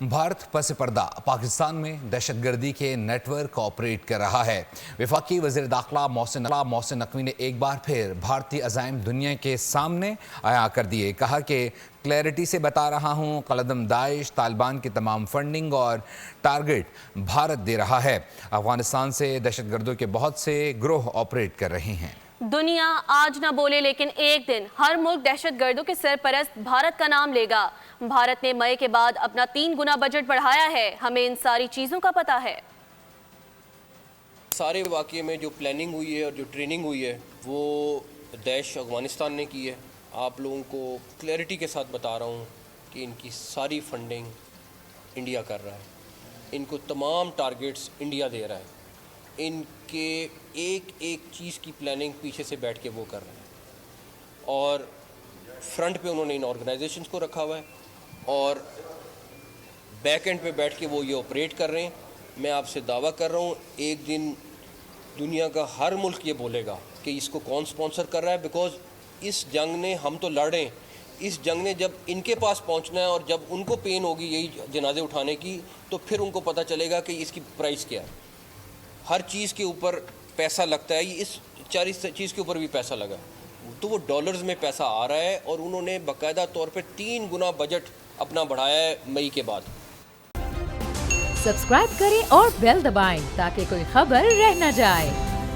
بھارت پس پردہ پاکستان میں دہشت گردی کے نیٹ ورک آپریٹ کر رہا ہے۔ وفاقی وزیر داخلہ محسن نقوی نے ایک بار پھر بھارتی عزائم دنیا کے سامنے عیاں کر دیے۔ کہا کہ کلیئرٹی سے بتا رہا ہوں، قلعدم داعش طالبان کی تمام فنڈنگ اور ٹارگٹ بھارت دے رہا ہے۔ افغانستان سے دہشت گردوں کے بہت سے گروہ آپریٹ کر رہے ہیں۔ دنیا آج نہ بولے لیکن ایک دن ہر ملک دہشت گردوں کے سرپرست بھارت کا نام لے گا۔ بھارت نے مئی کے بعد اپنا 3 گنا بجٹ بڑھایا ہے۔ ہمیں ان ساری چیزوں کا پتہ ہے۔ سارے واقعے میں جو پلاننگ ہوئی ہے اور جو ٹریننگ ہوئی ہے وہ داعش افغانستان نے کی ہے۔ آپ لوگوں کو کلیئرٹی کے ساتھ بتا رہا ہوں کہ ان کی ساری فنڈنگ انڈیا کر رہا ہے، ان کو تمام ٹارگٹس انڈیا دے رہا ہے، ان کے ایک ایک چیز کی پلاننگ پیچھے سے بیٹھ کے وہ کر رہے ہیں، اور فرنٹ پہ انہوں نے ان آرگنائزیشنز کو رکھا ہوا ہے اور بیک اینڈ پہ بیٹھ کے وہ یہ آپریٹ کر رہے ہیں۔ میں آپ سے دعویٰ کر رہا ہوں ایک دن دنیا کا ہر ملک یہ بولے گا کہ اس کو کون سپانسر کر رہا ہے، بیکاز اس جنگ نے ہم تو لڑ رہے ہیں، اس جنگ نے جب ان کے پاس پہنچنا ہے اور جب ان کو پین ہوگی یہی جنازے اٹھانے کی، تو پھر ان کو پتہ چلے گا کہ اس کی پرائس کیا ہے۔ ہر چیز کے اوپر پیسہ لگتا ہے، اس چیز کے اوپر بھی پیسہ لگا، تو وہ ڈالرز میں پیسہ آ رہا ہے، اور انہوں نے باقاعدہ طور پہ 3 گنا بجٹ اپنا بڑھایا ہے مئی کے بعد۔ سبسکرائب کریں اور بیل دبائیں تاکہ کوئی خبر رہ نہ جائے۔